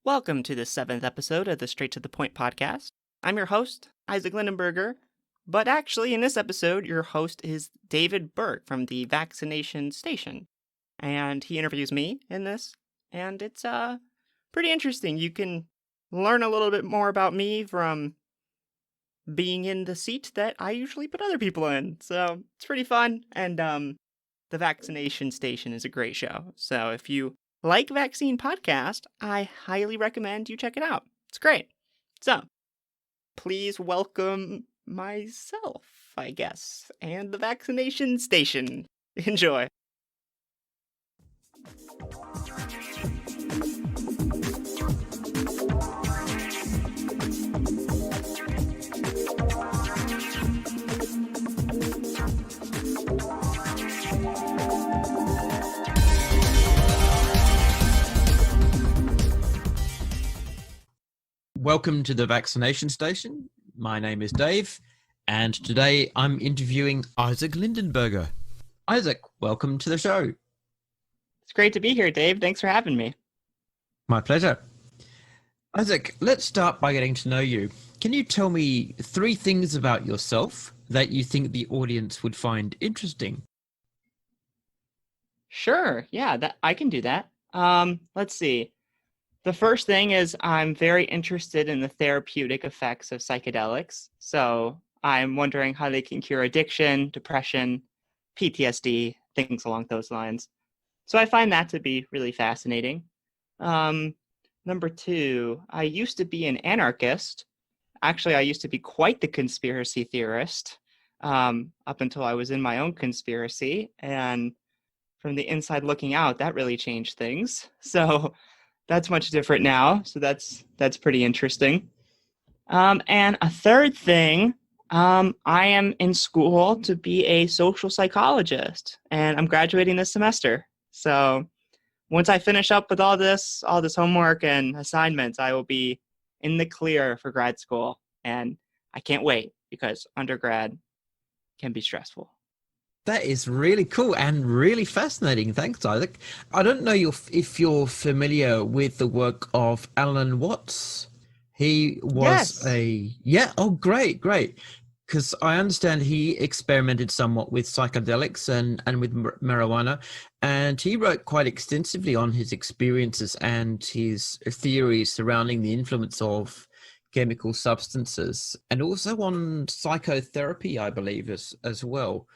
Welcome to the 7th episode of the Straight to the Point podcast. I'm your host, Isaac Lindenberger, but actually in this episode, your host is David Burke from the Vaccination Station, and he interviews me in this, and it's pretty interesting. You can learn a little bit more about me from being in the seat that I usually put other people in, so it's pretty fun, and the Vaccination Station is a great show, so if you like Vaccine Podcast, I highly recommend you check it out. It's great. So, please welcome myself, I guess, and the Vaccination Station. Enjoy. Welcome to the Vaccination Station. My name is Dave, and today I'm interviewing Isaac Lindenberger. Isaac, welcome to the show. It's great to be here, Dave. Thanks for having me. My pleasure. Isaac, let's start by getting to know you. Can you tell me 3 things about yourself that you think the audience would find interesting? Sure. Yeah, I can do that. Let's see. The first thing is I'm very interested in the therapeutic effects of psychedelics. So I'm wondering how they can cure addiction, depression, PTSD, things along those lines. So I find that to be really fascinating. Number 2, I used to be an anarchist. Actually, I used to be quite the conspiracy theorist up until I was in my own conspiracy. And from the inside looking out, that really changed things. So that's much different now. So that's pretty interesting. And a third thing, I am in school to be a social psychologist, and I'm graduating this semester. So once I finish up with all this homework and assignments, I will be in the clear for grad school. And I can't wait because undergrad can be stressful. That is really cool and really fascinating. Thanks, Isaac. I don't know if you're familiar with the work of Alan Watts. He was Yes. Oh, great. Because I understand he experimented somewhat with psychedelics and with marijuana, and he wrote quite extensively on his experiences and his theories surrounding the influence of chemical substances, and also on psychotherapy, I believe, as well.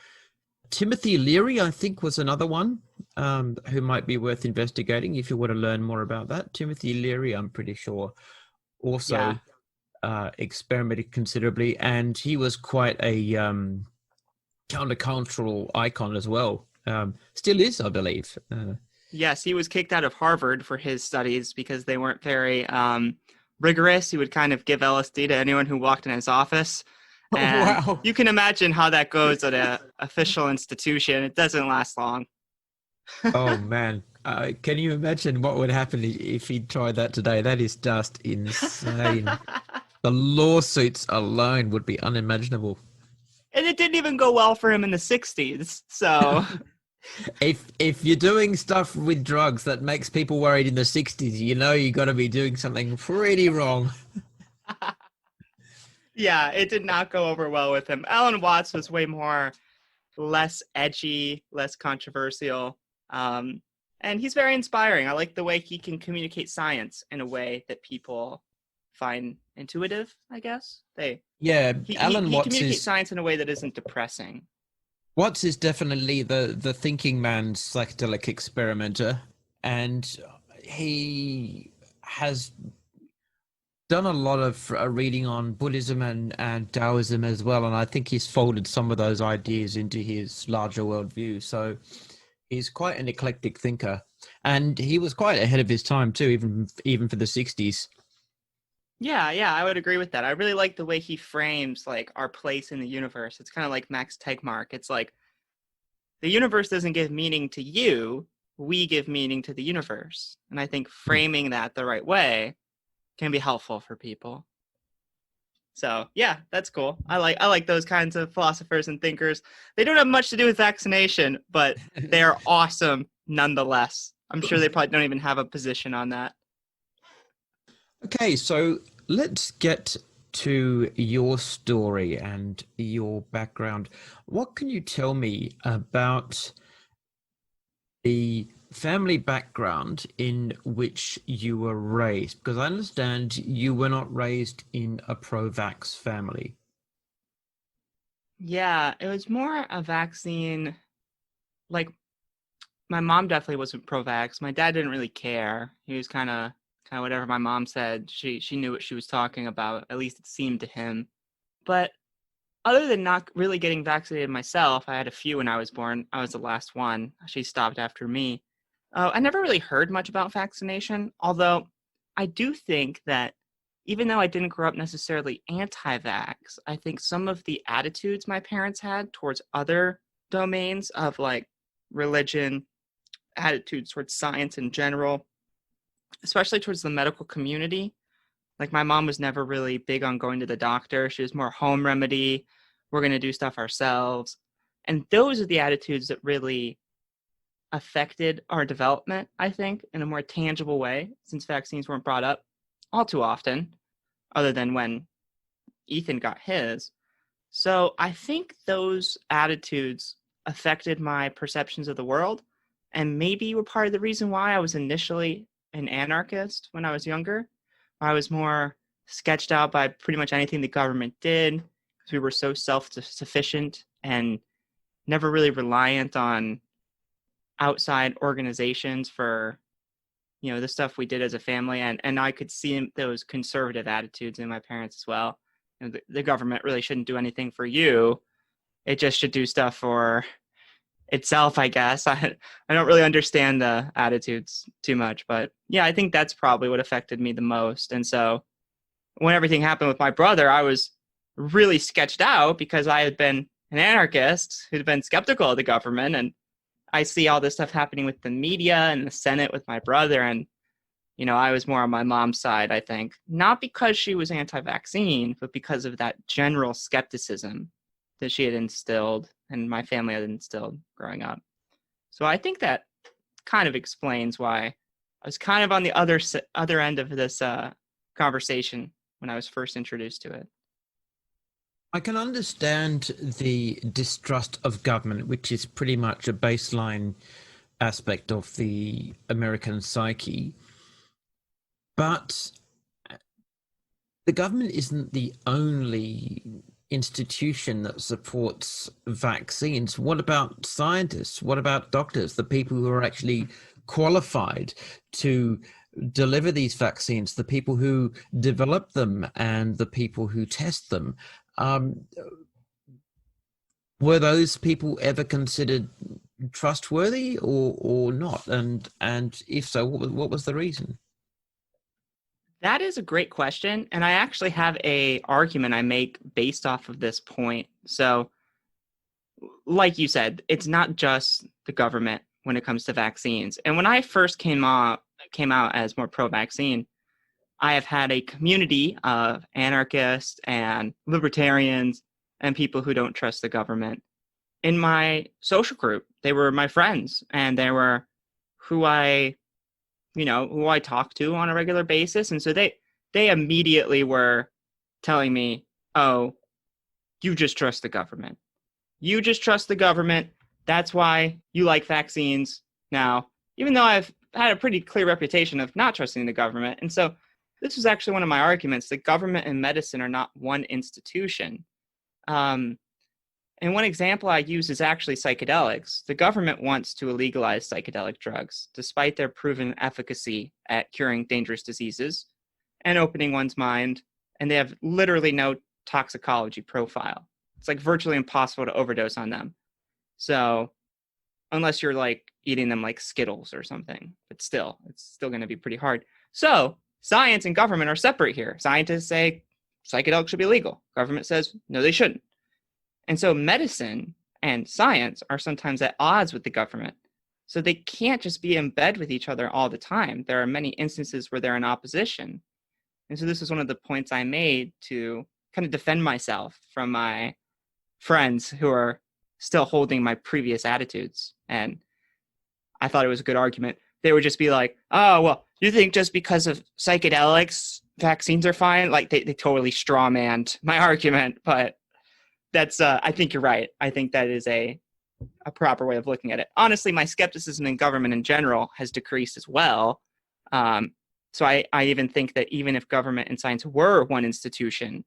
Timothy Leary, I think, was another one who might be worth investigating if you want to learn more about that. Timothy Leary, I'm pretty sure, also experimented considerably, and he was quite a countercultural icon as well. Still is, I believe. Yes, he was kicked out of Harvard for his studies because they weren't very rigorous. He would kind of give LSD to anyone who walked in his office. And Wow. you can imagine how that goes at an official institution. It doesn't last long. Oh, man. Can you imagine what would happen if he tried that today? That is just insane. The lawsuits alone would be unimaginable. And it didn't even go well for him in the 60s. So If you're doing stuff with drugs that makes people worried in the 60s, you know you got to be doing something pretty wrong. yeah, it did not go over well with him. Alan Watts was less edgy, less controversial. And he's very inspiring. I like the way he can communicate science in a way that people find intuitive, I guess. Alan He Watts communicates is science in a way that isn't depressing. Watts is definitely the thinking man's psychedelic experimenter, and he has done a lot of reading on Buddhism and Taoism as well, and I think he's folded some of those ideas into his larger worldview. So he's quite an eclectic thinker, and he was quite ahead of his time too, even for the 60s. Yeah, I would agree with that. I really like the way he frames like our place in the universe. It's kind of like Max Tegmark. It's like the universe doesn't give meaning to you, we give meaning to the universe. And I think framing that the right way can be helpful for people. So yeah, that's cool. I like those kinds of philosophers and thinkers. They don't have much to do with vaccination, but they're awesome nonetheless. I'm sure they probably don't even have a position on that. Okay, so let's get to your story and your background. What can you tell me about the family background in which you were raised? Because I understand you were not raised in a pro-vax family. Yeah, it was more a vaccine. Like, my mom definitely wasn't pro-vax. My dad didn't really care. He was kind of whatever my mom said. She knew what she was talking about. At least it seemed to him. But other than not really getting vaccinated myself, I had a few when I was born. I was the last one. She stopped after me. I never really heard much about vaccination, although I do think that even though I didn't grow up necessarily anti-vax, I think some of the attitudes my parents had towards other domains of like religion, attitudes towards science in general, especially towards the medical community. Like my mom was never really big on going to the doctor. She was more home remedy. We're going to do stuff ourselves. And those are the attitudes that really affected our development, I think, in a more tangible way, since vaccines weren't brought up all too often, other than when Ethan got his. So I think those attitudes affected my perceptions of the world and maybe were part of the reason why I was initially an anarchist when I was younger. I was more sketched out by pretty much anything the government did because we were so self-sufficient and never really reliant on outside organizations for the stuff we did as a family, and I could see those conservative attitudes in my parents as well. The government really shouldn't do anything for you. It just should do stuff for itself, I guess. I don't really understand the attitudes too much, but yeah, I think that's probably what affected me the most. And so when everything happened with my brother, I was really sketched out because I had been an anarchist who'd been skeptical of the government, and I see all this stuff happening with the media and the Senate with my brother, and I was more on my mom's side, I think, not because she was anti-vaccine, but because of that general skepticism that she had instilled and my family had instilled growing up. So I think that kind of explains why I was kind of on the other end of this conversation when I was first introduced to it. I can understand the distrust of government, which is pretty much a baseline aspect of the American psyche. But the government isn't the only institution that supports vaccines. What about scientists? What about doctors, the people who are actually qualified to deliver these vaccines, the people who develop them and the people who test them? Were those people ever considered trustworthy or not? And if so, what was the reason? That is a great question, and I actually have a argument I make based off of this point. So, like you said, it's not just the government when it comes to vaccines. And when I first came out as more pro-vaccine, I have had a community of anarchists and libertarians and people who don't trust the government in my social group. They were my friends, and they were who I talked to on a regular basis. And so they immediately were telling me, "Oh, you just trust the government. You just trust the government. That's why you like vaccines now," even though I've had a pretty clear reputation of not trusting the government. And so this was actually one of my arguments. The government and medicine are not one institution. Um, and one example I use is actually psychedelics. The government wants to illegalize psychedelic drugs, despite their proven efficacy at curing dangerous diseases and opening one's mind. And they have literally no toxicology profile. It's like virtually impossible to overdose on them. So unless you're like eating them like Skittles or something, but still, it's still going to be pretty hard. So science and government are separate here. Scientists say psychedelics should be legal. Government says, no, they shouldn't. And so medicine and science are sometimes at odds with the government. So they can't just be in bed with each other all the time. There are many instances where they're in opposition. And so this is one of the points I made to kind of defend myself from my friends who are still holding my previous attitudes. And I thought it was a good argument. They would just be like, "Oh, well, You think just because of psychedelics, vaccines are fine? Like they totally strawmanned my argument, but that's I think you're right. I think that is a proper way of looking at it. Honestly, my skepticism in government in general has decreased as well. So I even think that even if government and science were one institution,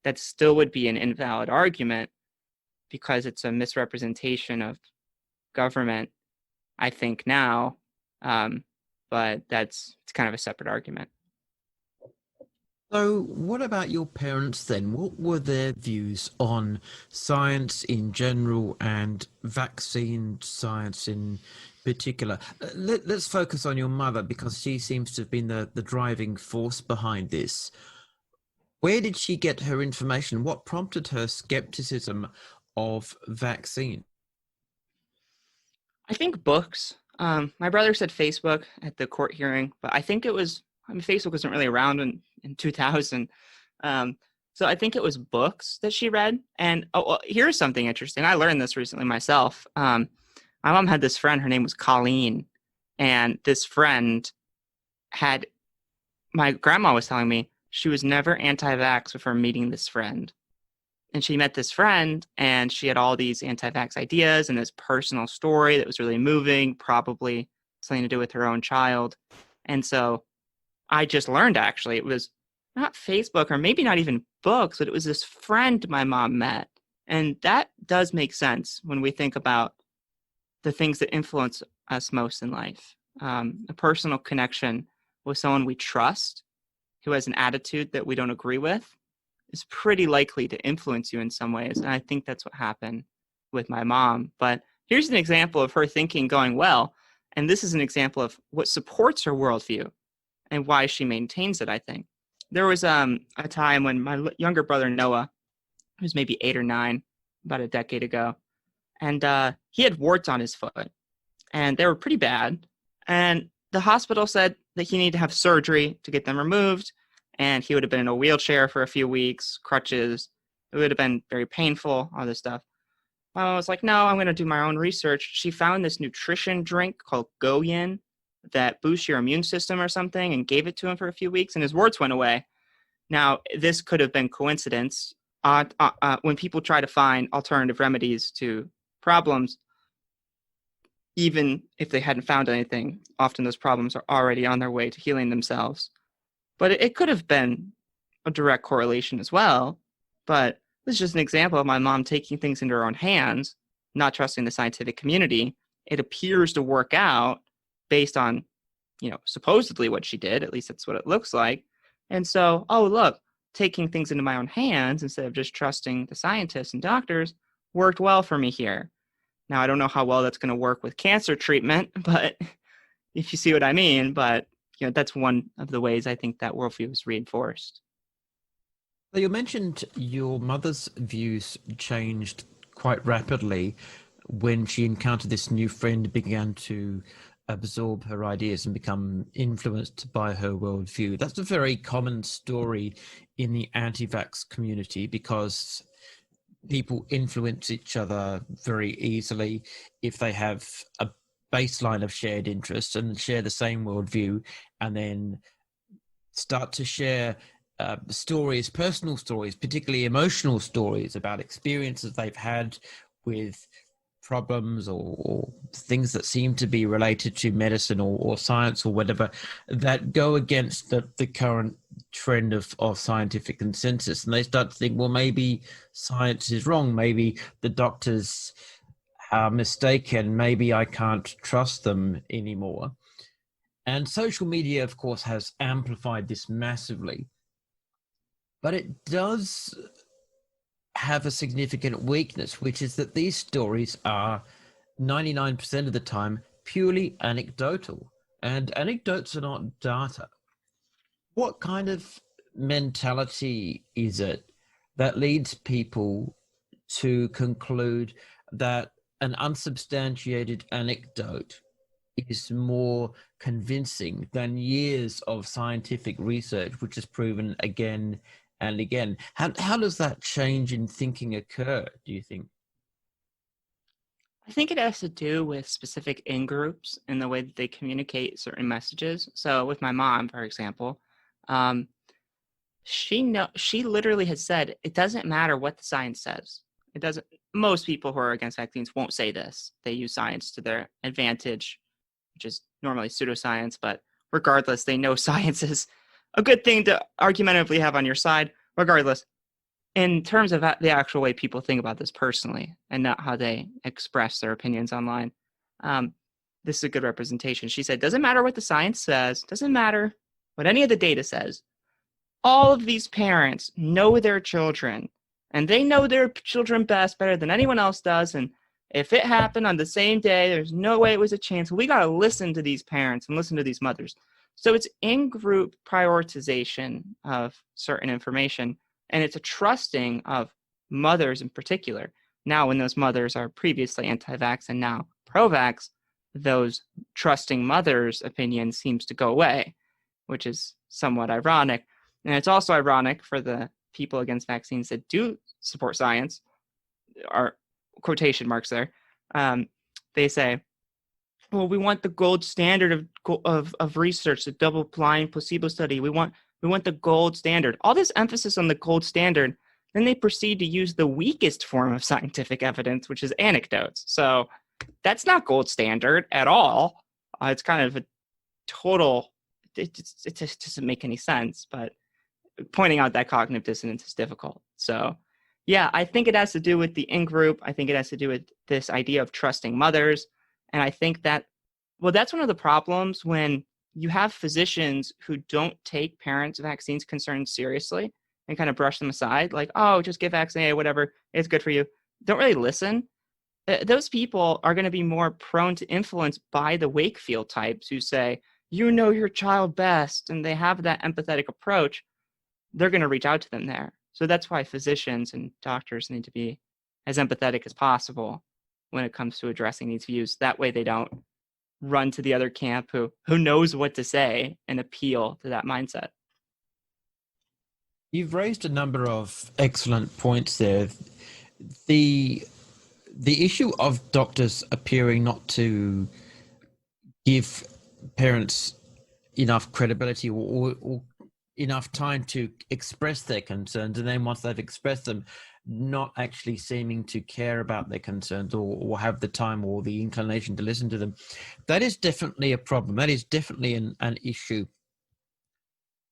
that still would be an invalid argument because it's a misrepresentation of government, I think now. But it's kind of a separate argument. So, what about your parents then? What were their views on science in general and vaccine science in particular? Let's focus on your mother because she seems to have been the driving force behind this. Where did she get her information? What prompted her skepticism of vaccine? I think books. My brother said Facebook at the court hearing, but I think it was, I mean, Facebook wasn't really around in 2000. So I think it was books that she read. And well, here's something interesting. I learned this recently myself. My mom had this friend, her name was Colleen. And this friend had, my grandma was telling me, she was never anti-vax before meeting this friend. And she met this friend and she had all these anti-vax ideas and this personal story that was really moving, probably something to do with her own child. And so I just learned, actually, it was not Facebook or maybe not even books, but it was this friend my mom met. And that does make sense when we think about the things that influence us most in life. A personal connection with someone we trust who has an attitude that we don't agree with is pretty likely to influence you in some ways. And I think that's what happened with my mom. But here's an example of her thinking going well. And this is an example of what supports her worldview and why she maintains it, I think. There was a time when my younger brother, Noah, who was maybe 8 or 9, about a decade ago, and he had warts on his foot. And they were pretty bad. And the hospital said that he needed to have surgery to get them removed. And he would have been in a wheelchair for a few weeks, crutches. It would have been very painful, all this stuff. I was like, no, I'm going to do my own research. She found this nutrition drink called Goyin that boosts your immune system or something and gave it to him for a few weeks, and his warts went away. Now, this could have been coincidence. When people try to find alternative remedies to problems, even if they hadn't found anything, often those problems are already on their way to healing themselves. But it could have been a direct correlation as well. But this is just an example of my mom taking things into her own hands, not trusting the scientific community. It appears to work out based on, supposedly what she did. At least that's what it looks like. And so, oh, look, taking things into my own hands instead of just trusting the scientists and doctors worked well for me here. Now, I don't know how well that's going to work with cancer treatment, but if you see what I mean, but that's one of the ways I think that worldview is reinforced. So you mentioned your mother's views changed quite rapidly when she encountered this new friend and began to absorb her ideas and become influenced by her worldview. That's a very common story in the anti-vax community because people influence each other very easily if they have a baseline of shared interests and share the same worldview, and then start to share stories, personal stories, particularly emotional stories about experiences they've had with problems or things that seem to be related to medicine or science or whatever that go against the current trend of scientific consensus. And they start to think, well, maybe science is wrong. Maybe the doctors are mistaken. Maybe I can't trust them anymore. And social media, of course, has amplified this massively. But it does have a significant weakness, which is that these stories are 99% of the time purely anecdotal, and anecdotes are not data. What kind of mentality is it that leads people to conclude that an unsubstantiated anecdote is more convincing than years of scientific research, which has proven again and again? How does that change in thinking occur, do you think? I think it has to do with specific in-groups and the way that they communicate certain messages. So with my mom, for example, um, she literally has said, it doesn't matter what the science says. It doesn't. Most people who are against vaccines won't say this. They use science to their advantage, which is normally pseudoscience, but regardless, they know science is a good thing to argumentatively have on your side, regardless. In terms of the actual way people think about this personally and not how they express their opinions online, um, this is a good representation. She said, doesn't matter what the science says, doesn't matter what any of the data says. All of these parents know their children, and they know their children best, better than anyone else does. And if it happened on the same day, there's no way it was a chance. We got to listen to these parents and listen to these mothers. So it's in-group prioritization of certain information, and it's a trusting of mothers in particular. Now, when those mothers are previously anti-vax and now pro-vax, those trusting mothers' opinion seems to go away, which is somewhat ironic. And it's also ironic for the people against vaccines that do support science, are quotation marks there. They say, well, we want the gold standard of research, the double-blind placebo study. We want the gold standard. All this emphasis on the gold standard, then they proceed to use the weakest form of scientific evidence, which is anecdotes. So that's not gold standard at all. It's kind of a total, it just doesn't make any sense, but pointing out that cognitive dissonance is difficult. So yeah, I think it has to do with the in-group. I think it has to do with this idea of trusting mothers. And I think that, well, that's one of the problems when you have physicians who don't take parents' vaccines concerns seriously and kind of brush them aside, like, oh, just get vaccinated, whatever, it's good for you. Don't really listen. Those people are going to be more prone to influence by the Wakefield types who say, you know your child best, and they have that empathetic approach. They're going to reach out to them there. So that's why physicians and doctors need to be as empathetic as possible when it comes to addressing these views. That way they don't run to the other camp who knows what to say and appeal to that mindset. You've raised a number of excellent points there. The issue of doctors appearing not to give parents enough credibility or enough time to express their concerns, and then once they've expressed them, not actually seeming to care about their concerns or have the time or the inclination to listen to them. That is definitely a problem. That is definitely an issue.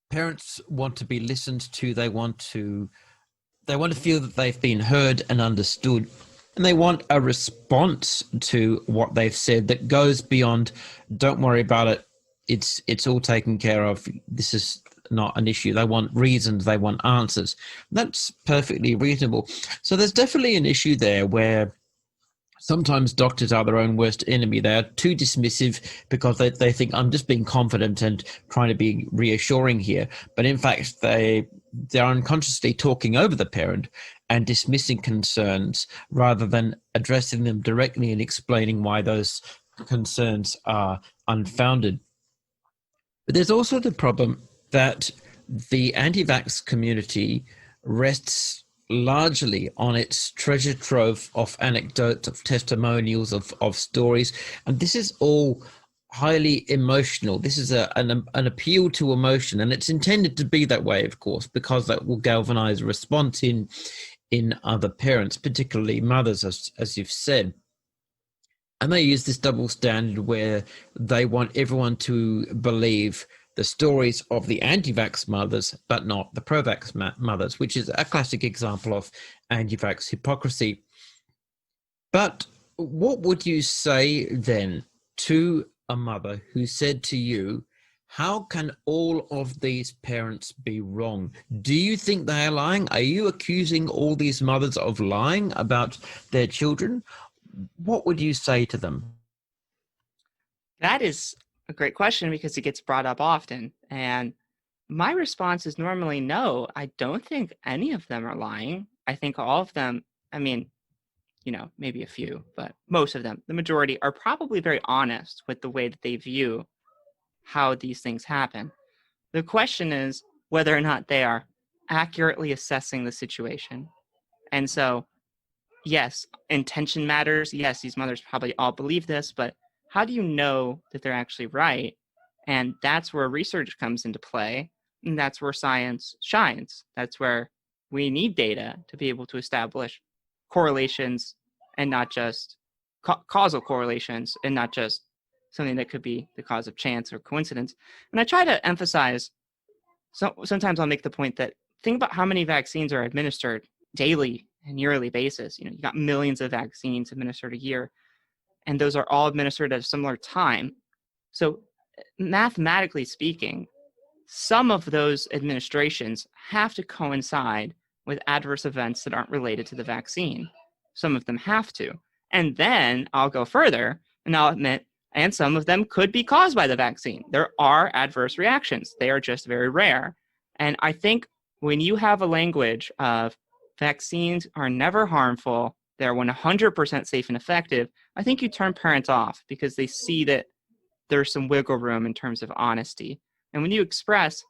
Parents want to be listened to. They want to feel that they've been heard and understood. And they want a response to what they've said that goes beyond, don't worry about it, it's all taken care of, this is not an issue. They want reasons, they want answers. That's perfectly reasonable. So there's definitely an issue there where sometimes doctors are their own worst enemy. They are too dismissive because they think, I'm just being confident and trying to be reassuring here. But in fact, they're unconsciously talking over the parent and dismissing concerns rather than addressing them directly and explaining why those concerns are unfounded. But there's also the problem that the anti-vax community rests largely on its treasure trove of anecdotes, of testimonials, of stories. And this is all highly emotional. This is an appeal to emotion, and it's intended to be that way, of course, because that will galvanize a response in other parents, particularly mothers, as you've said. And they use this double standard where they want everyone to believe the stories of the anti-vax mothers, but not the pro-vax mothers, which is a classic example of anti-vax hypocrisy. But what would you say then to a mother who said to you, how can all of these parents be wrong? Do you think they are lying? Are you accusing all these mothers of lying about their children? What would you say to them? That is a great question because it gets brought up often. And my response is normally no, I don't think any of them are lying. I think all of them, I mean, maybe a few, but most of them, the majority, are probably very honest with the way that they view how these things happen. The question is whether or not they are accurately assessing the situation. And so yes, intention matters. Yes, these mothers probably all believe this, but how do you know that they're actually right? And that's where research comes into play. And that's where science shines. That's where we need data to be able to establish correlations and not just causal correlations and not just something that could be the cause of chance or coincidence. And I try to emphasize, so sometimes I'll make the point that think about how many vaccines are administered daily and yearly basis. You got millions of vaccines administered a year, and those are all administered at a similar time. So mathematically speaking, some of those administrations have to coincide with adverse events that aren't related to the vaccine. Some of them have to. And then I'll go further and I'll admit, and some of them could be caused by the vaccine. There are adverse reactions. They are just very rare. And I think when you have a language of vaccines are never harmful, they're 100% safe and effective, I think you turn parents off because they see that there's some wiggle room in terms of honesty. And when you express,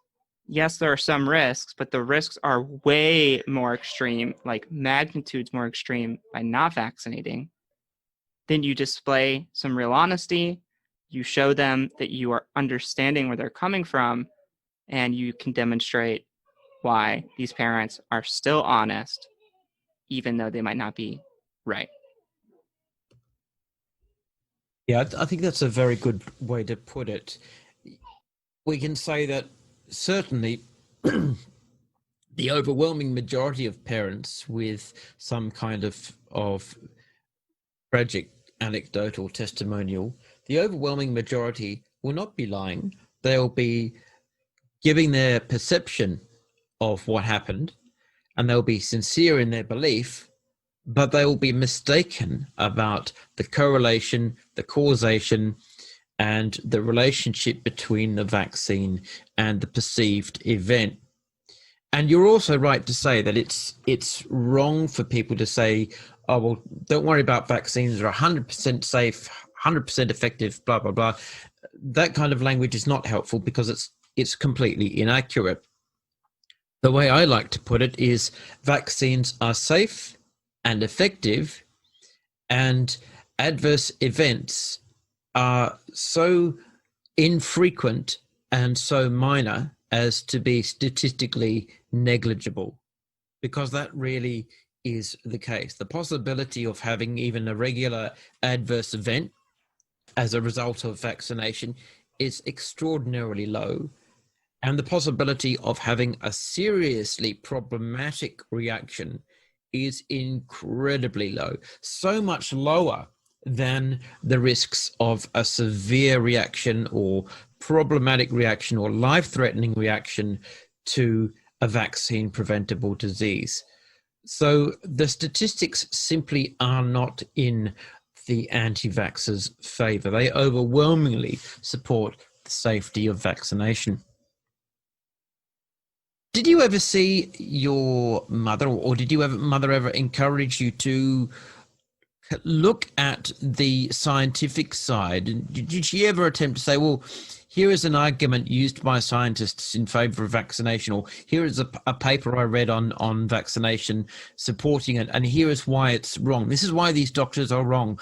yes, there are some risks, but the risks are way more extreme, like magnitudes more extreme by not vaccinating, then you display some real honesty. You show them that you are understanding where they're coming from, and you can demonstrate why these parents are still honest, even though they might not be right. Yeah, I think that's a very good way to put it. We can say that certainly the overwhelming majority of parents with some kind of tragic anecdotal testimonial, the overwhelming majority will not be lying. They'll be giving their perception of what happened, and they'll be sincere in their belief, but they will be mistaken about the correlation, the causation, and the relationship between the vaccine and the perceived event. And you're also right to say that it's wrong for people to say, oh, well, don't worry about vaccines, they're 100% safe, 100% effective, blah, blah, blah. That kind of language is not helpful because it's completely inaccurate. The way I like to put it is vaccines are safe and effective, and adverse events are so infrequent and so minor as to be statistically negligible, because that really is the case. The possibility of having even a regular adverse event as a result of vaccination is extraordinarily low, and the possibility of having a seriously problematic reaction is incredibly low, so much lower than the risks of a severe reaction or problematic reaction or life-threatening reaction to a vaccine preventable disease. So the statistics simply are not in the anti-vaxxers' favor. They overwhelmingly support the safety of vaccination. Did you ever see your mother, or did your mother ever encourage you to look at the scientific side? Did she ever attempt to say, well, here is an argument used by scientists in favor of vaccination, or here is a paper I read on vaccination supporting it, and here is why it's wrong. This is why these doctors are wrong.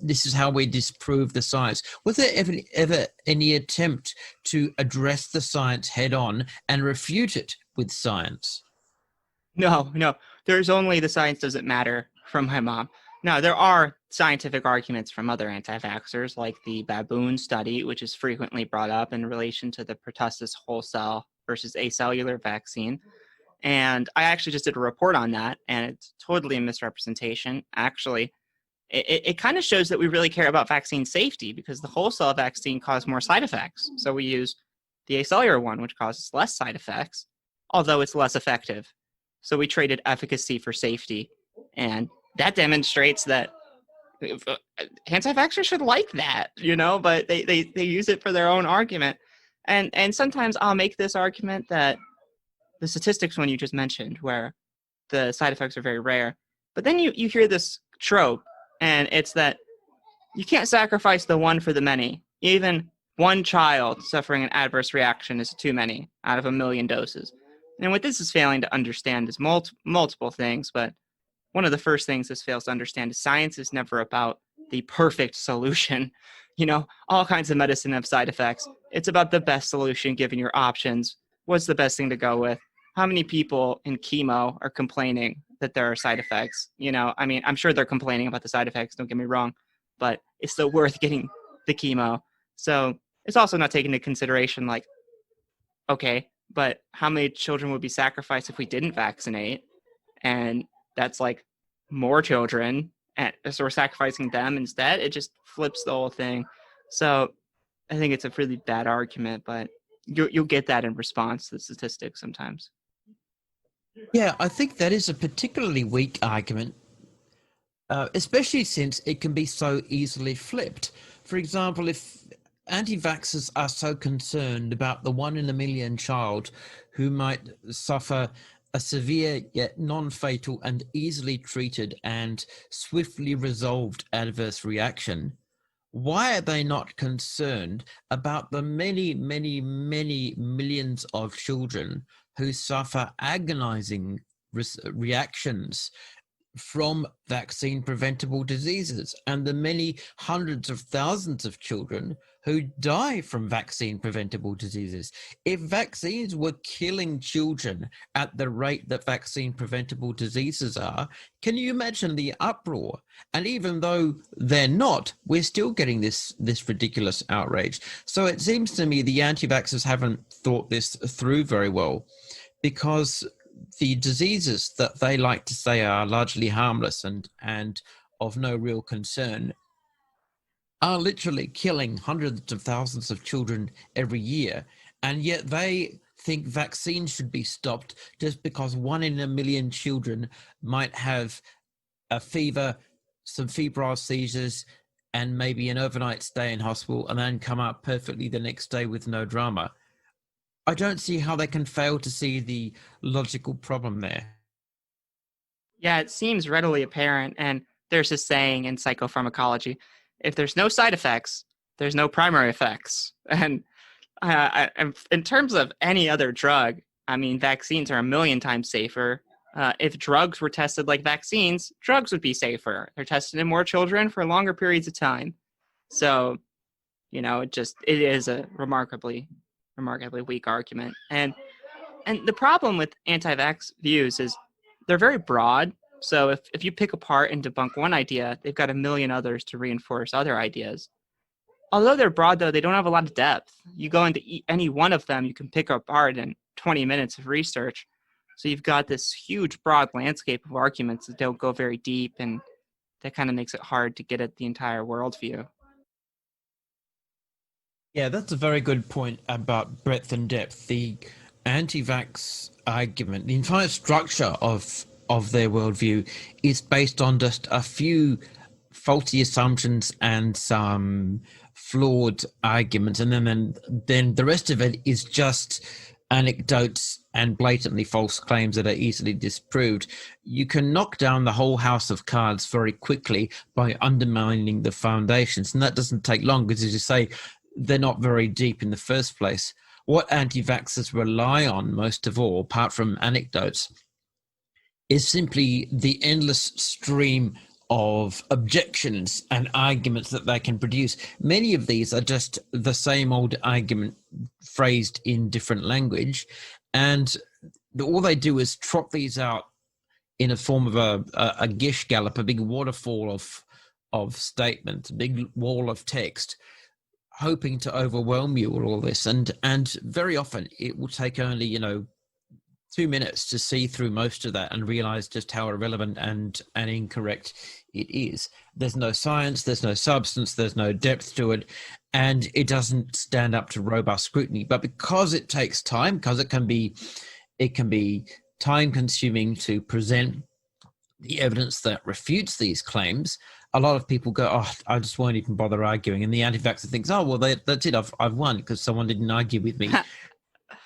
This is how we disprove the science. Was there ever any attempt to address the science head on and refute it with science? No. There's only the science doesn't matter from my mom. Now, there are scientific arguments from other anti-vaxxers, like the baboon study, which is frequently brought up in relation to the pertussis whole cell versus acellular vaccine. And I actually just did a report on that, and it's totally a misrepresentation. Actually, it kind of shows that we really care about vaccine safety, because the whole cell vaccine caused more side effects. So we use the acellular one, which causes less side effects, although it's less effective. So we traded efficacy for safety, and that demonstrates that anti-vaxxers should like that, but they use it for their own argument. And sometimes I'll make this argument that the statistics one you just mentioned, where the side effects are very rare, but then you hear this trope, and it's that you can't sacrifice the one for the many. Even one child suffering an adverse reaction is too many out of 1 million doses. And what this is failing to understand is multiple things, but one of the first things this fails to understand is science is never about the perfect solution. All kinds of medicine have side effects. It's about the best solution given your options. What's the best thing to go with? How many people in chemo are complaining that there are side effects? I'm sure they're complaining about the side effects, don't get me wrong, but it's still worth getting the chemo. So it's also not taken into consideration, like, okay, but how many children would be sacrificed if we didn't vaccinate? And that's like more children, and so we're sacrificing them instead. It just flips the whole thing. So I think it's a really bad argument, but you'll get that in response to the statistics sometimes. Yeah, I think that is a particularly weak argument, especially since it can be so easily flipped. For example, if anti-vaxxers are so concerned about the 1 in a million child who might suffer a severe yet non-fatal and easily treated and swiftly resolved adverse reaction, why are they not concerned about the many, many, many millions of children who suffer agonizing reactions from vaccine preventable diseases, and the many hundreds of thousands of children who die from vaccine preventable diseases? If vaccines were killing children at the rate that vaccine preventable diseases are, can you imagine the uproar? And even though they're not, we're still getting this ridiculous outrage. So it seems to me the anti-vaxxers haven't thought this through very well, because the diseases that they like to say are largely harmless and of no real concern are literally killing hundreds of thousands of children every year. And yet they think vaccines should be stopped just because 1 in a million children might have a fever, some febrile seizures, and maybe an overnight stay in hospital, and then come out perfectly the next day with no drama. I don't see how they can fail to see the logical problem there. Yeah, it seems readily apparent. And there's this saying in psychopharmacology, if there's no side effects, there's no primary effects. And in terms of any other drug, vaccines are a million times safer. If drugs were tested like vaccines, drugs would be safer. They're tested in more children for longer periods of time. So, it is a remarkably weak argument. And the problem with anti-vax views is they're very broad. So if you pick apart and debunk one idea, they've got a million others to reinforce other ideas. Although they're broad, though, they don't have a lot of depth. You go into any one of them, you can pick apart in 20 minutes of research. So you've got this huge, broad landscape of arguments that don't go very deep, and that kind of makes it hard to get at the entire worldview. Yeah, that's a very good point about breadth and depth. The anti-vax argument, the entire structure of their worldview is based on just a few faulty assumptions and some flawed arguments, and then the rest of it is just anecdotes and blatantly false claims that are easily disproved. You can knock down the whole house of cards very quickly by undermining the foundations, and that doesn't take long because, as you say, they're not very deep in the first place. What anti-vaxxers rely on most of all, apart from anecdotes, is simply the endless stream of objections and arguments that they can produce. Many of these are just the same old argument phrased in different language, and all they do is trot these out in a form of a gish gallop, a big waterfall of statements, a big wall of text, hoping to overwhelm you with all this. And very often it will take only 2 minutes to see through most of that and realize just how irrelevant and incorrect it is. There's no science, there's no substance, there's no depth to it, and it doesn't stand up to robust scrutiny. But because it takes time, because it can be time consuming to present the evidence that refutes these claims, a lot of people go, oh, I just won't even bother arguing. And the anti-vaxxer thinks, oh, well, that's it. I've won because someone didn't argue with me.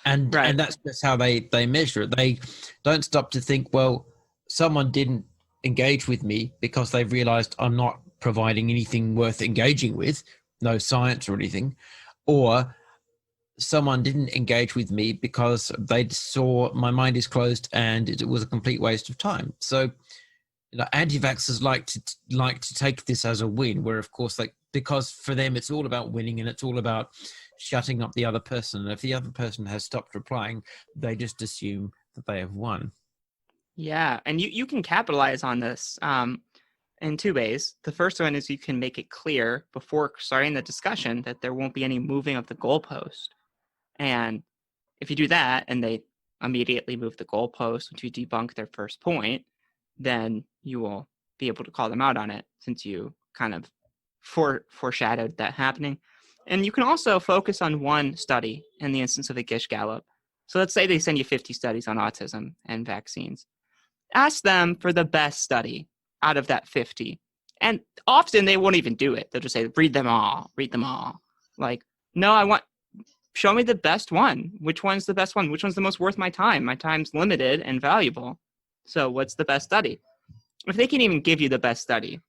And Right. and that's just how they measure it. They don't stop to think, well, someone didn't engage with me because they've realized I'm not providing anything worth engaging with, no science or anything, or someone didn't engage with me because they saw my mind is closed and it was a complete waste of time. So anti-vaxxers like to take this as a win, where of course, like, because for them it's all about winning and it's all about shutting up the other person. And if the other person has stopped replying, they just assume that they have won. Yeah, and you can capitalize on this in two ways. The first one is you can make it clear before starting the discussion that there won't be any moving of the goalpost. And if you do that and they immediately move the goalpost to debunk their first point, then you will be able to call them out on it, since you kind of foreshadowed that happening. And you can also focus on one study in the instance of the Gish Gallop. So let's say they send you 50 studies on autism and vaccines. Ask them for the best study out of that 50. And often they won't even do it. They'll just say, read them all. Like, no, show me the best one. Which one's the best one? Which one's the most worth my time? My time's limited and valuable. So what's the best study? If they can even give you the best study,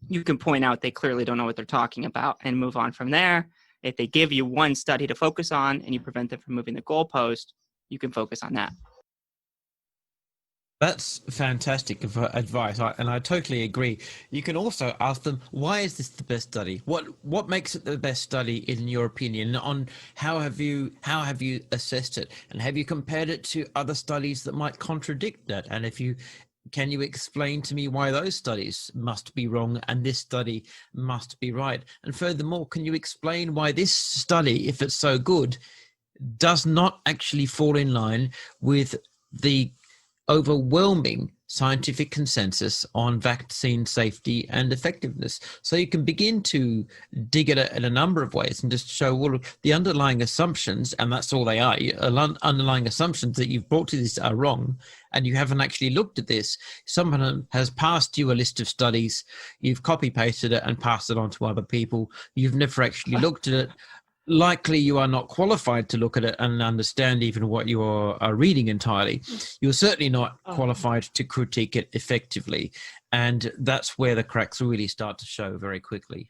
you can point out they clearly don't know what they're talking about and move on from there. If they give you one study to focus on and you prevent them from moving the goalpost, you can focus on that. That's fantastic advice, and I totally agree. You can also ask them, why is this the best study? What makes it the best study in your opinion? On how have you assessed it, and have you compared it to other studies that might contradict that? And can you explain to me why those studies must be wrong and this study must be right? And furthermore, can you explain why this study, if it's so good, does not actually fall in line with the overwhelming scientific consensus on vaccine safety and effectiveness? So you can begin to dig at it in a number of ways and just show all of the underlying assumptions, and that's all they are. Underlying assumptions that you've brought to this are wrong, and you haven't actually looked at this. Someone has passed you a list of studies, you've copy pasted it and passed it on to other people. You've never actually looked at it. Likely you are not qualified to look at it and understand even what you are reading entirely. You're certainly not qualified to critique it effectively. And that's where the cracks really start to show very quickly.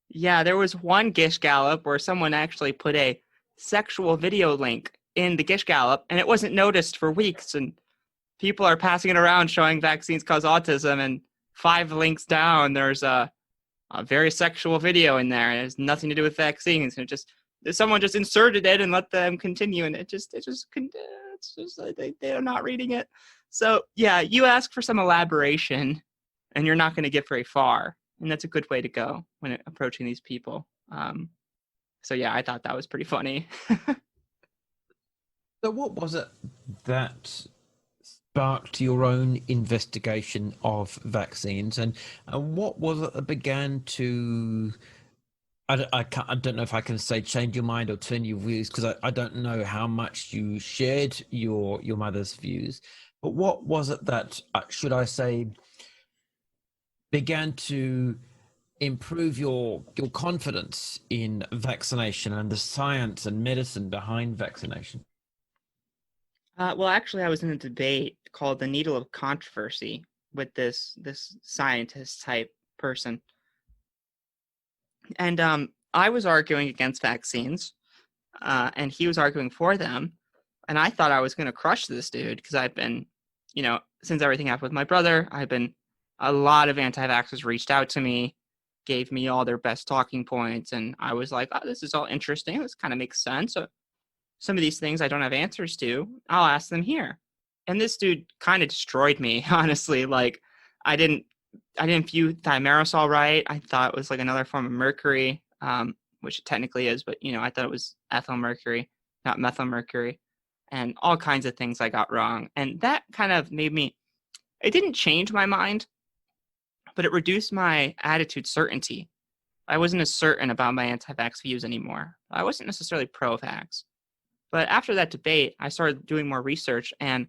Yeah, there was one Gish Gallop where someone actually put a sexual video link in the Gish Gallop, and it wasn't noticed for weeks. And people are passing it around showing vaccines cause autism, and 5 links down, there's a very sexual video in there. It has nothing to do with vaccines. And someone just inserted it and let them continue. And it's just like they're not reading it. So yeah, you ask for some elaboration and you're not going to get very far. And that's a good way to go when approaching these people. So yeah, I thought that was pretty funny. So what was it that sparked your own investigation of vaccines, and what was it that began to, I don't know if I can say change your mind or turn your views, because I don't know how much you shared your mother's views, but what was it that, should I say, began to improve your confidence in vaccination and the science and medicine behind vaccination? Well, actually, I was in a debate called "The Needle of Controversy" with this scientist type person, and I was arguing against vaccines, and he was arguing for them, and I thought I was going to crush this dude because I've been, since everything happened with my brother, a lot of anti-vaxxers reached out to me, gave me all their best talking points, and I was like, oh, this is all interesting. This kind of makes sense. So some of these things I don't have answers to, I'll ask them here. And this dude kind of destroyed me, honestly. Like, I didn't view thimerosal right. I thought it was like another form of mercury, which it technically is, but I thought it was ethyl mercury, not methyl mercury, and all kinds of things I got wrong. And that kind of it didn't change my mind, but it reduced my attitude certainty. I wasn't as certain about my anti-vax views anymore. I wasn't necessarily pro-vax. But after that debate, I started doing more research, and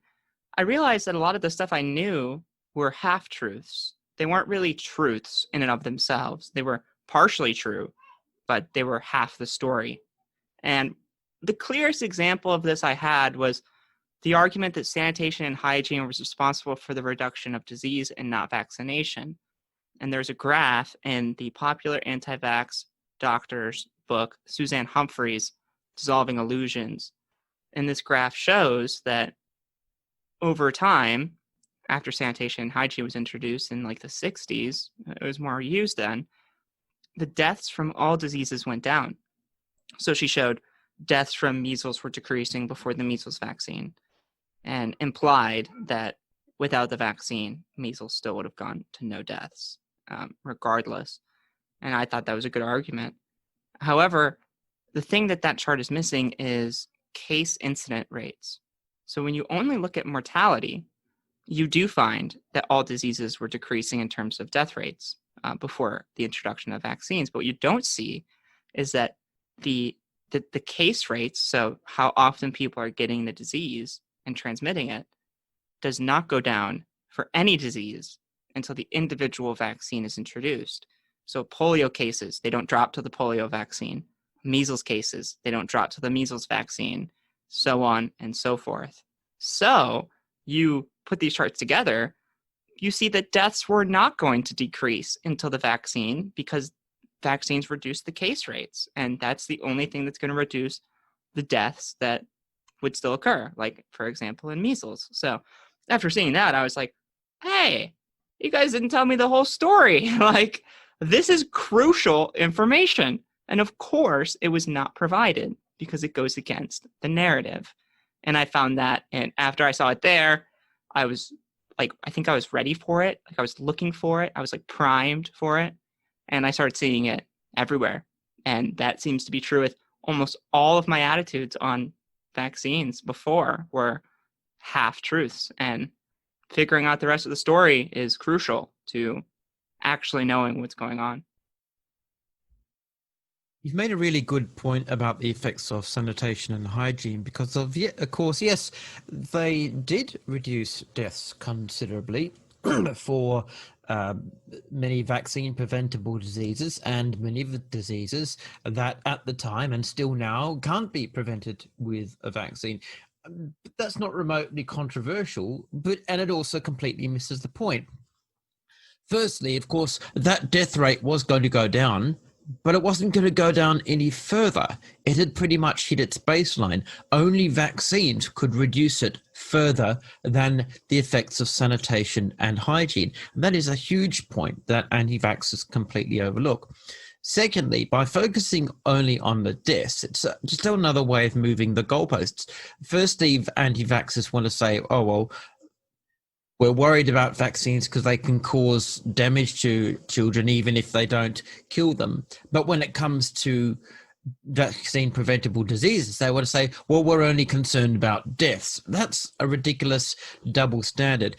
I realized that a lot of the stuff I knew were half-truths. They weren't really truths in and of themselves. They were partially true, but they were half the story. And the clearest example of this I had was the argument that sanitation and hygiene was responsible for the reduction of disease and not vaccination. And there's a graph in the popular anti-vax doctor's book, Suzanne Humphries' Dissolving Illusions. And this graph shows that over time, after sanitation and hygiene was introduced in like the 60s, it was more used then, the deaths from all diseases went down. So she showed deaths from measles were decreasing before the measles vaccine, and implied that without the vaccine, measles still would have gone to no deaths, regardless. And I thought that was a good argument. However, the thing that chart is missing is case incident rates. So when you only look at mortality, you do find that all diseases were decreasing in terms of death rates before the introduction of vaccines. But what you don't see is that the case rates, so how often people are getting the disease and transmitting it, does not go down for any disease until the individual vaccine is introduced. So polio cases, they don't drop to the polio vaccine. Measles cases, they don't drop to the measles vaccine, so on and so forth. So you put these charts together, you see that deaths were not going to decrease until the vaccine because vaccines reduce the case rates. And that's the only thing that's going to reduce the deaths that would still occur, like, for example, in measles. So after seeing that, I was like, hey, you guys didn't tell me the whole story. Like, this is crucial information. And of course, it was not provided because it goes against the narrative. And I found that, and after I saw it there, I was like, I think I was ready for it. Like, I was looking for it. I was like primed for it. And I started seeing it everywhere. And that seems to be true with almost all of my attitudes on vaccines before were half truths. And figuring out the rest of the story is crucial to actually knowing what's going on. You've made a really good point about the effects of sanitation and hygiene because of course, yes, they did reduce deaths considerably for many vaccine preventable diseases and many of the diseases that at the time and still now can't be prevented with a vaccine. But that's not remotely controversial, and it also completely misses the point. Firstly, of course, that death rate was going to go down, but it wasn't going to go down any further. It had pretty much hit its baseline. Only vaccines could reduce it further than the effects of sanitation and hygiene. And that is a huge point that anti-vaxxers completely overlook. Secondly, by focusing only on the deaths, it's just another way of moving the goalposts. Firstly, anti-vaxxers want to say, oh, well, we're worried about vaccines because they can cause damage to children even if they don't kill them. But when it comes to vaccine preventable diseases, they want to say, well, we're only concerned about deaths. That's a ridiculous double standard.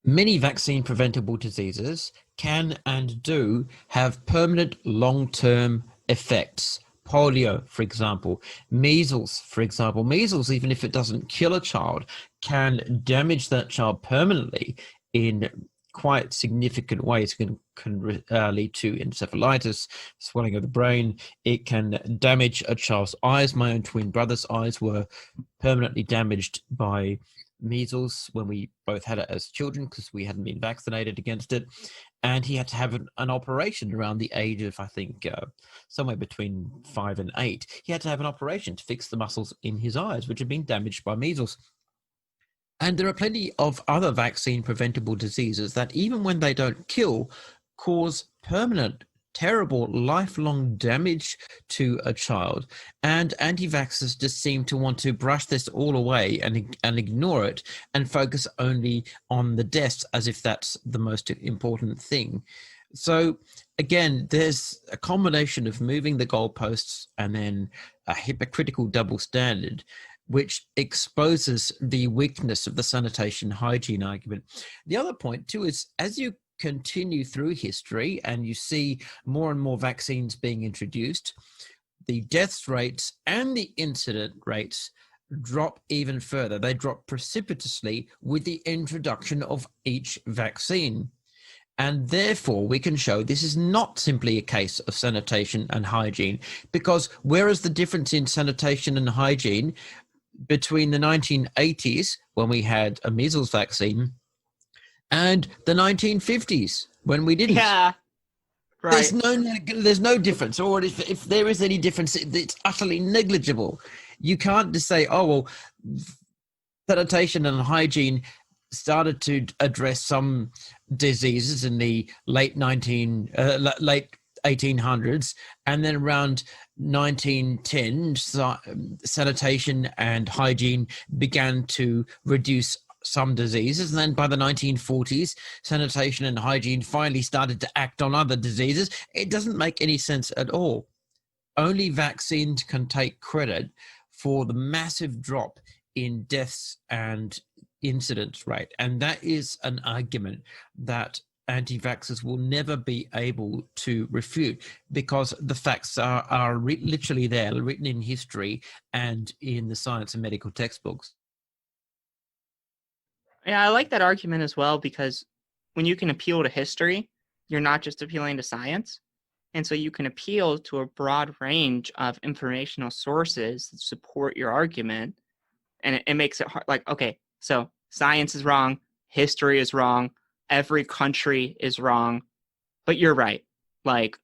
Many vaccine preventable diseases can and do have permanent long-term effects. Polio, for example, measles, for example. Measles, even if it doesn't kill a child, can damage that child permanently in quite significant ways. It can lead to encephalitis, swelling of the brain. It can damage a child's eyes. My own twin brother's eyes were permanently damaged by measles when we both had it as children because we hadn't been vaccinated against it, and he had to have an operation around the age of, I think, somewhere between 5 and 8. He had to have an operation to fix the muscles in his eyes, which had been damaged by measles. And there are plenty of other vaccine preventable diseases that, even when they don't kill, cause permanent, terrible, lifelong damage to a child. And anti-vaxxers just seem to want to brush this all away and ignore it and focus only on the deaths as if that's the most important thing. So again, there's a combination of moving the goalposts and then a hypocritical double standard, which exposes the weakness of the sanitation hygiene argument. The other point too is, as you continue through history and you see more and more vaccines being introduced, the death rates and the incident rates drop even further. They drop precipitously with the introduction of each vaccine. And therefore, we can show this is not simply a case of sanitation and hygiene, because whereas the difference in sanitation and hygiene between the 1980s, when we had a measles vaccine, and the 1950s, when we didn't. Yeah, right. There's no difference, or if there is any difference, it's utterly negligible. You can't just say, oh, well, sanitation and hygiene started to address some diseases in the late 1800s, and then around 1910, sanitation and hygiene began to reduce some diseases, and then by the 1940s, sanitation and hygiene finally started to act on other diseases. It doesn't make any sense at all. Only vaccines can take credit for the massive drop in deaths and incidence rate. And that is an argument that anti-vaxxers will never be able to refute, because the facts are literally there, written in history and in the science and medical textbooks. Yeah, I like that argument as well, because when you can appeal to history, you're not just appealing to science. And so you can appeal to a broad range of informational sources that support your argument. And it makes it hard. Like, okay, so science is wrong, history is wrong, every country is wrong, but you're right. Like,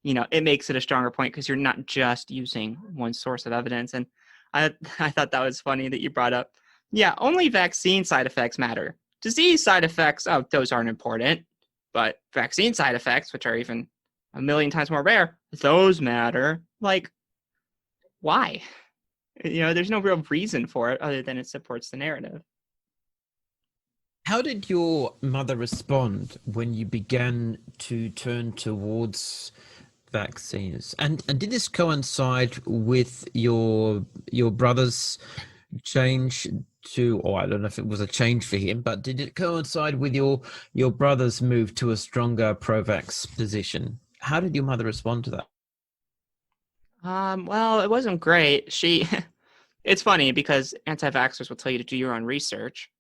it makes it a stronger point because you're not just using one source of evidence. And I thought that was funny that you brought up, yeah, only vaccine side effects matter. Disease side effects, oh, those aren't important. But vaccine side effects, which are even a million times more rare, those matter. Like, why? There's no real reason for it other than it supports the narrative. How did your mother respond when you began to turn towards vaccines? And did this coincide with your brother's change to, or I don't know if it was a change for him, but did it coincide with your brother's move to a stronger pro-vax position? How did your mother respond to that? Well, it wasn't great. It's funny because anti-vaxxers will tell you to do your own research,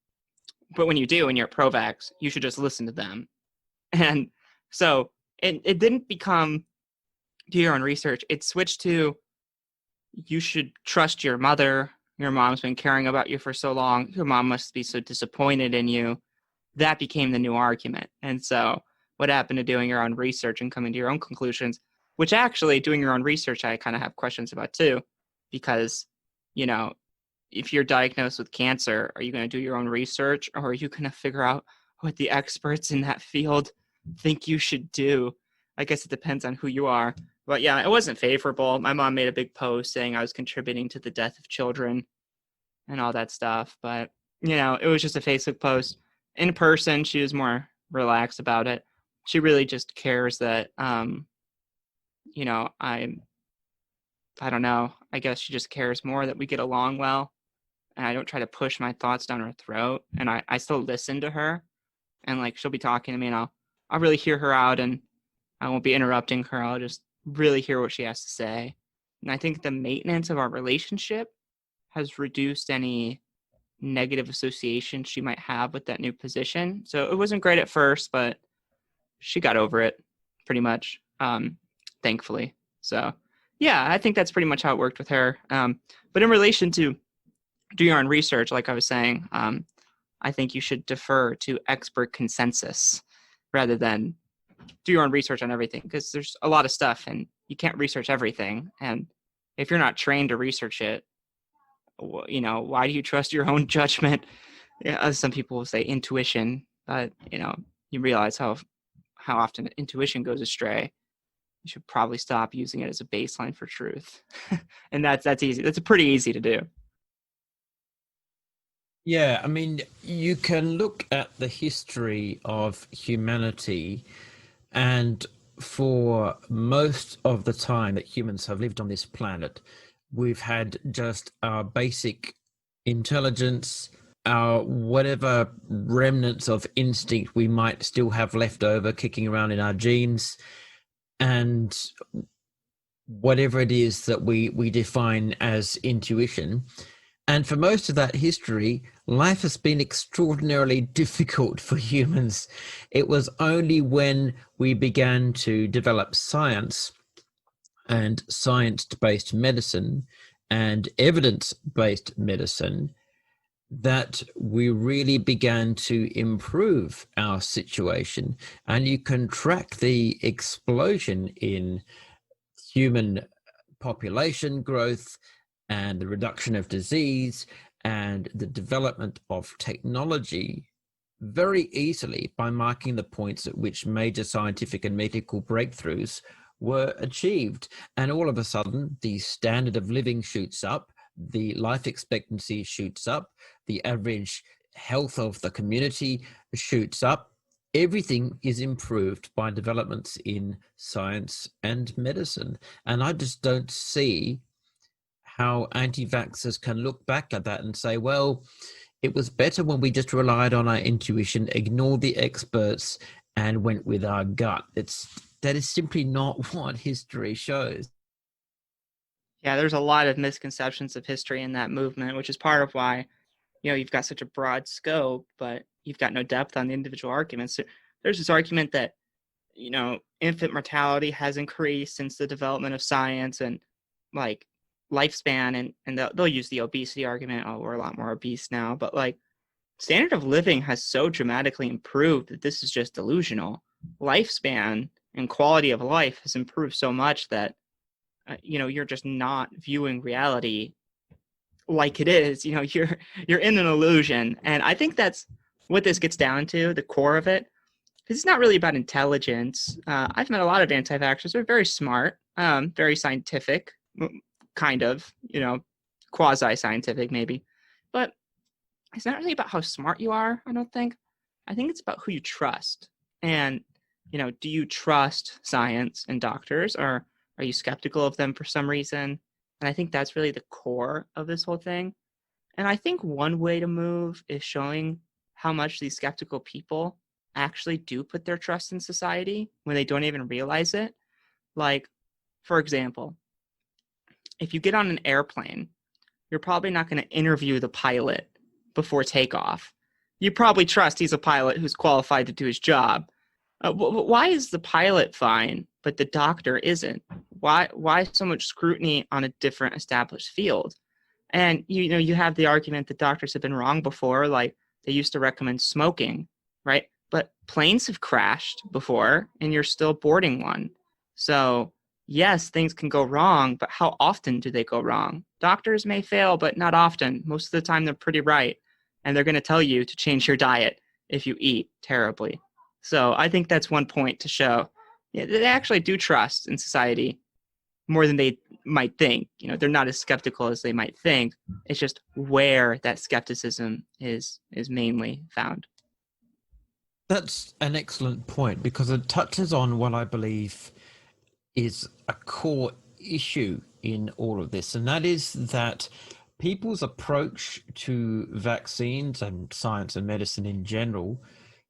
but when you do and you're pro-vax, you should just listen to them. And so it didn't become do your own research. It switched to you should trust your mother. Your mom's been caring about you for so long. Your mom must be so disappointed in you. That became the new argument. And so what happened to doing your own research and coming to your own conclusions, which actually doing your own research, I kind of have questions about too, because, if you're diagnosed with cancer, are you going to do your own research, or are you going to figure out what the experts in that field think you should do? I guess it depends on who you are. But yeah, it wasn't favorable. My mom made a big post saying I was contributing to the death of children and all that stuff. But, it was just a Facebook post. In person, she was more relaxed about it. She really just cares that, I don't know. I guess she just cares more that we get along well. And I don't try to push my thoughts down her throat. And I still listen to her. And like, she'll be talking to me and I'll really hear her out, and I won't be interrupting her. I'll just really hear what she has to say. And I think the maintenance of our relationship has reduced any negative association she might have with that new position. So it wasn't great at first, but she got over it pretty much, thankfully. So yeah, I think that's pretty much how it worked with her. But in relation to do your own research, like I was saying, I think you should defer to expert consensus rather than do your own research on everything, because there's a lot of stuff and you can't research everything. And if you're not trained to research it, why do you trust your own judgment? As some people will say, intuition, but you realize how often intuition goes astray. You should probably stop using it as a baseline for truth. And that's easy. That's pretty easy to do. Yeah, I mean, you can look at the history of humanity, and for most of the time that humans have lived on this planet, we've had just our basic intelligence, our whatever remnants of instinct we might still have left over kicking around in our genes, and whatever it is that we define as intuition. And for most of that history, life has been extraordinarily difficult for humans. It was only when we began to develop science and science-based medicine and evidence-based medicine that we really began to improve our situation. And you can track the explosion in human population growth and the reduction of disease and the development of technology very easily by marking the points at which major scientific and medical breakthroughs were achieved. And all of a sudden, the standard of living shoots up, the life expectancy shoots up, the average health of the community shoots up. Everything is improved by developments in science and medicine. And I just don't see how anti-vaxxers can look back at that and say, well, it was better when we just relied on our intuition, ignored the experts, and went with our gut. That is simply not what history shows. Yeah, there's a lot of misconceptions of history in that movement, which is part of why, you've got such a broad scope, but you've got no depth on the individual arguments. So there's this argument that, infant mortality has increased since the development of science and like lifespan, and they'll use the obesity argument. Oh, we're a lot more obese now, but like standard of living has so dramatically improved that this is just delusional. Lifespan and quality of life has improved so much that you're just not viewing reality like it is. You're in an illusion, and I think that's what this gets down to, the core of it. Because it's not really about intelligence. I've met a lot of anti-vaxxers. They're very smart, very scientific, kind of, quasi-scientific maybe, but it's not really about how smart you are. I don't think. I think it's about who you trust, and do you trust science and doctors, or are you skeptical of them for some reason? And I think that's really the core of this whole thing. And I think one way to move is showing how much these skeptical people actually do put their trust in society when they don't even realize it. Like, for example, if you get on an airplane, you're probably not going to interview the pilot before takeoff. You probably trust he's a pilot who's qualified to do his job. Why is the pilot fine, but the doctor isn't? Why so much scrutiny on a different established field? And you have the argument that doctors have been wrong before, like they used to recommend smoking, right? But planes have crashed before, and you're still boarding one. So yes, things can go wrong, but how often do they go wrong? Doctors may fail, but not often. Most of the time, they're pretty right, and they're going to tell you to change your diet if you eat terribly. So I think that's one point to show they actually do trust in society more than they might think. They're not as skeptical as they might think. It's just where that skepticism is mainly found. That's an excellent point, because it touches on what I believe is a core issue in all of this, and that is that people's approach to vaccines and science and medicine in general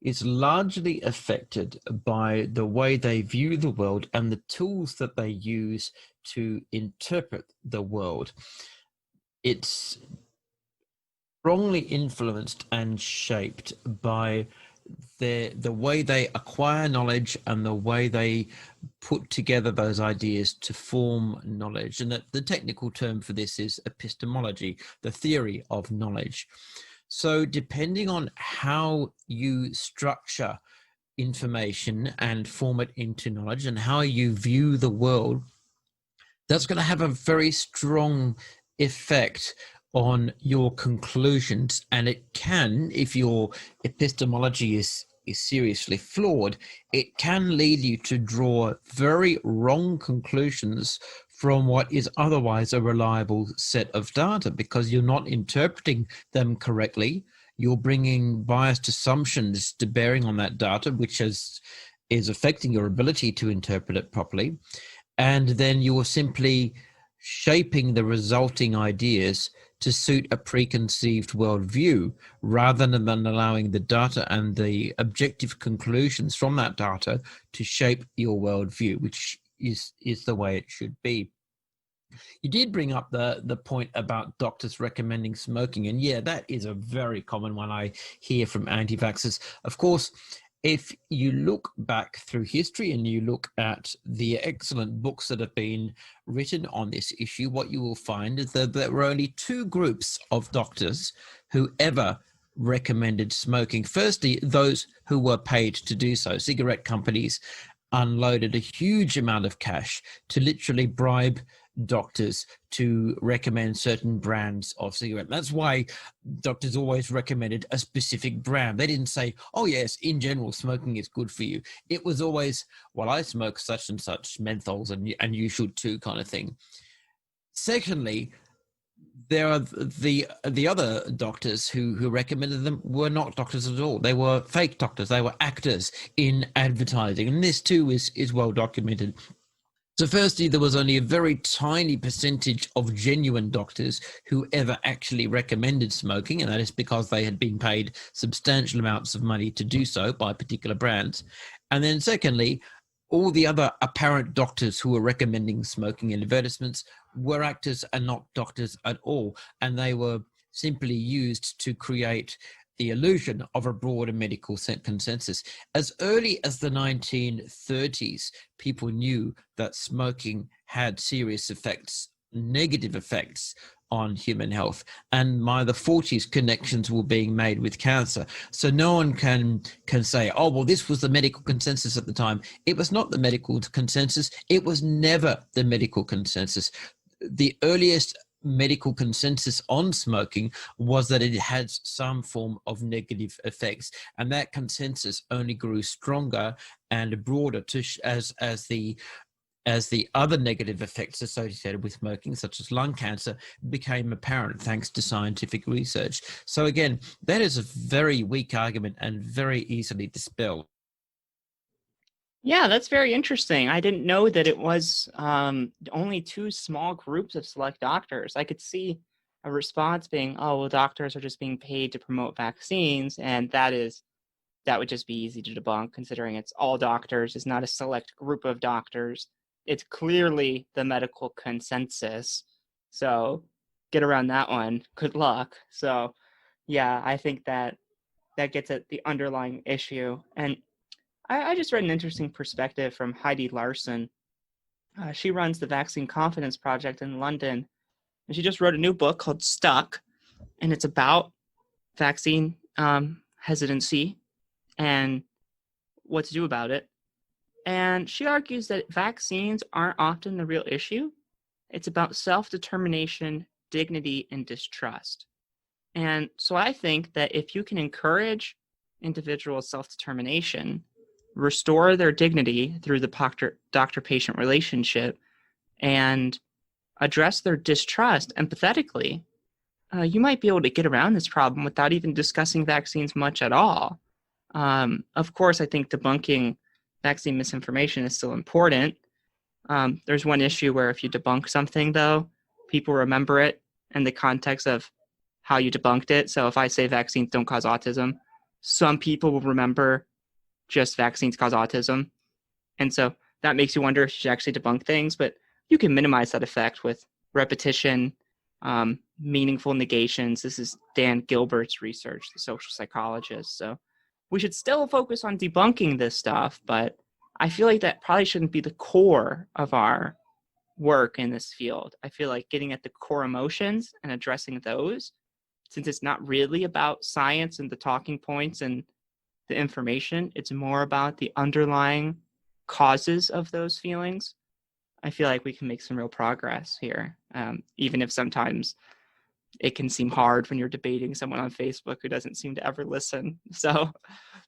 is largely affected by the way they view the world and the tools that they use to interpret the world. It's strongly influenced and shaped by the way they acquire knowledge and the way they put together those ideas to form knowledge. And the technical term for this is epistemology, the theory of knowledge. So depending on how you structure information and form it into knowledge and how you view the world, that's going to have a very strong effect on your conclusions. And it can, if your epistemology is seriously flawed, it can lead you to draw very wrong conclusions from what is otherwise a reliable set of data, because you're not interpreting them correctly. You're bringing biased assumptions to bearing on that data, which is affecting your ability to interpret it properly. And then you're simply shaping the resulting ideas to suit a preconceived worldview, rather than allowing the data and the objective conclusions from that data to shape your worldview, which is the way it should be. You did bring up the point about doctors recommending smoking, and yeah, that is a very common one I hear from anti-vaxxers. Of course, if you look back through history and you look at the excellent books that have been written on this issue, what you will find is that there were only two groups of doctors who ever recommended smoking. Firstly, those who were paid to do so. Cigarette companies unloaded a huge amount of cash to literally bribe doctors to recommend certain brands of cigarette. That's why doctors always recommended a specific brand. They didn't say, oh yes, in general, smoking is good for you. It was always, well, I smoke such and such menthols and you should too, kind of thing. Secondly, there are the other doctors who recommended them were not doctors at all. They were fake doctors. They were actors in advertising. And this too is well documented. So firstly, there was only a very tiny percentage of genuine doctors who ever actually recommended smoking, and that is because they had been paid substantial amounts of money to do so by particular brands. And then secondly, all the other apparent doctors who were recommending smoking in advertisements were actors and not doctors at all. And they were simply used to create the illusion of a broader medical consensus. As early as the 1930s, people knew that smoking had serious effects, negative effects on human health, and by the 40s connections were being made with cancer. So no one can say, oh well, this was the medical consensus at the time. It was not the medical consensus. It was never the medical consensus. The earliest medical consensus on smoking was that it had some form of negative effects, and that consensus only grew stronger and broader as the other negative effects associated with smoking, such as lung cancer, became apparent thanks to scientific research. So again, that is a very weak argument and very easily dispelled. Yeah, that's very interesting. I didn't know that it was only two small groups of select doctors. I could see a response being, oh, well, doctors are just being paid to promote vaccines, and that would just be easy to debunk, considering it's all doctors. It's not a select group of doctors. It's clearly the medical consensus. So get around that one. Good luck. So yeah, I think that gets at the underlying issue. And I just read an interesting perspective from Heidi Larson. She runs the Vaccine Confidence Project in London, and she just wrote a new book called Stuck, and it's about vaccine hesitancy and what to do about it. And she argues that vaccines aren't often the real issue. It's about self-determination, dignity, and distrust. And so I think that if you can encourage individual self-determination, restore their dignity through the doctor-patient relationship, and address their distrust empathetically, you might be able to get around this problem without even discussing vaccines much at all. Of course, I think debunking vaccine misinformation is still important. There's one issue where if you debunk something, though, people remember it in the context of how you debunked it. So if I say vaccines don't cause autism, some people will remember just vaccines cause autism. And so that makes you wonder if you should actually debunk things, but you can minimize that effect with repetition, meaningful negations. This is Dan Gilbert's research, the social psychologist. So we should still focus on debunking this stuff, but I feel like that probably shouldn't be the core of our work in this field. I feel like getting at the core emotions and addressing those, since it's not really about science and the talking points and the information, it's more about the underlying causes of those feelings. I feel like we can make some real progress here, even if sometimes it can seem hard when you're debating someone on Facebook who doesn't seem to ever listen. So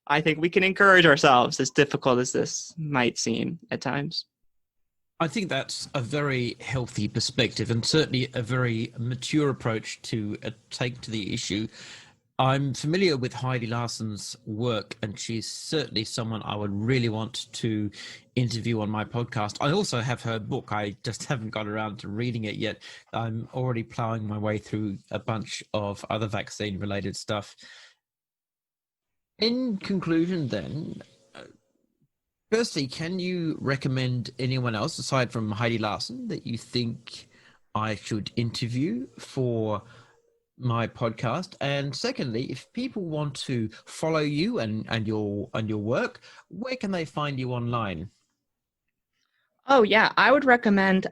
I think we can encourage ourselves, as difficult as this might seem at times. I think that's a very healthy perspective and certainly a very mature approach to take to the issue. I'm familiar with Heidi Larson's work, and she's certainly someone I would really want to interview on my podcast. I also have her book. I just haven't got around to reading it yet. I'm already plowing my way through a bunch of other vaccine-related stuff. In conclusion, then, firstly, can you recommend anyone else aside from Heidi Larson that you think I should interview for my podcast? And secondly, if people want to follow you and your work, where can they find you online? Oh yeah, I would recommend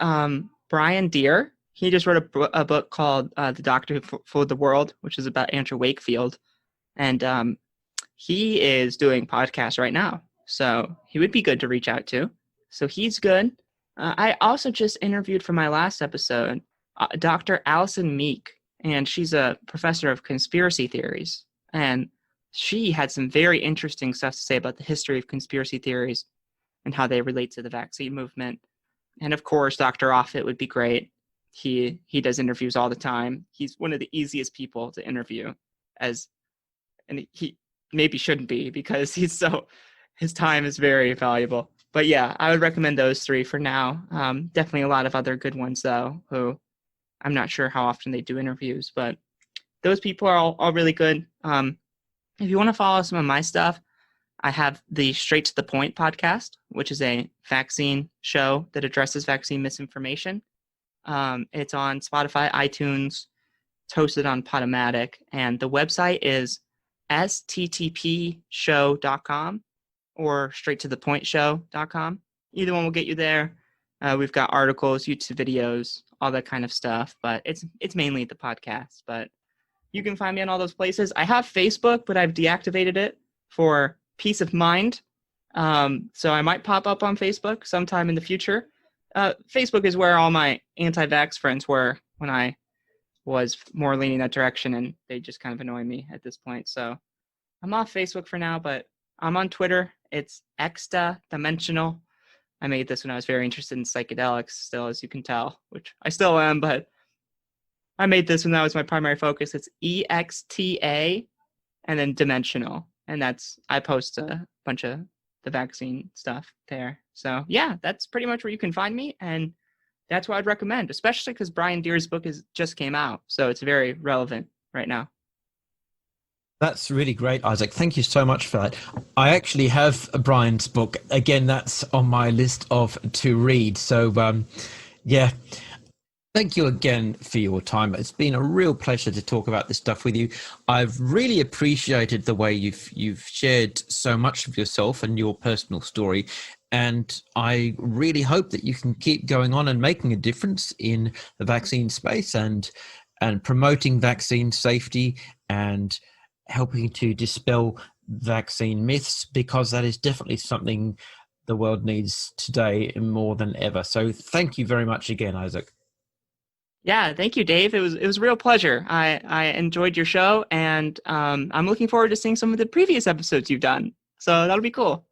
Brian Deere. He just wrote a book called The Doctor Who Fooled the World, which is about Andrew Wakefield, and he is doing podcasts right now, so he would be good to reach out to. So he's good. I also just interviewed for my last episode Dr. Allison Meek, and she's a professor of conspiracy theories. And she had some very interesting stuff to say about the history of conspiracy theories and how they relate to the vaccine movement. And of course, Dr. Offit would be great. He does interviews all the time. He's one of the easiest people to interview, and he maybe shouldn't be because his time is very valuable. But yeah, I would recommend those three for now. Definitely a lot of other good ones though, who I'm not sure how often they do interviews, but those people are all really good. If you want to follow some of my stuff, I have the Straight to the Point podcast, which is a vaccine show that addresses vaccine misinformation. It's on Spotify, iTunes, it's hosted on Podomatic, and the website is sttpshow.com or straighttothepointshow.com. Either one will get you there. We've got articles, YouTube videos, all that kind of stuff, but it's mainly the podcast. But you can find me on all those places. I have Facebook, but I've deactivated it for peace of mind. So I might pop up on Facebook sometime in the future. Facebook is where all my anti-vax friends were when I was more leaning that direction, and they just kind of annoy me at this point. So I'm off Facebook for now, but I'm on Twitter. It's extra-dimensional. I made this when I was very interested in psychedelics still, as you can tell, which I still am, but I made this when that was my primary focus. It's EXTA and then dimensional. And I post a bunch of the vaccine stuff there. So yeah, that's pretty much where you can find me. And that's what I'd recommend, especially because Brian Deere's book just came out. So it's very relevant right now. That's really great, Isaac. Thank you so much for that. I actually have Brian's book. Again, that's on my list to read. So yeah, thank you again for your time. It's been a real pleasure to talk about this stuff with you. I've really appreciated the way you've shared so much of yourself and your personal story. And I really hope that you can keep going on and making a difference in the vaccine space and promoting vaccine safety and helping to dispel vaccine myths, because that is definitely something the world needs today more than ever. So thank you very much again, Isaac. Yeah, thank you, Dave. It was a real pleasure. I enjoyed your show, and I'm looking forward to seeing some of the previous episodes you've done. So that'll be cool.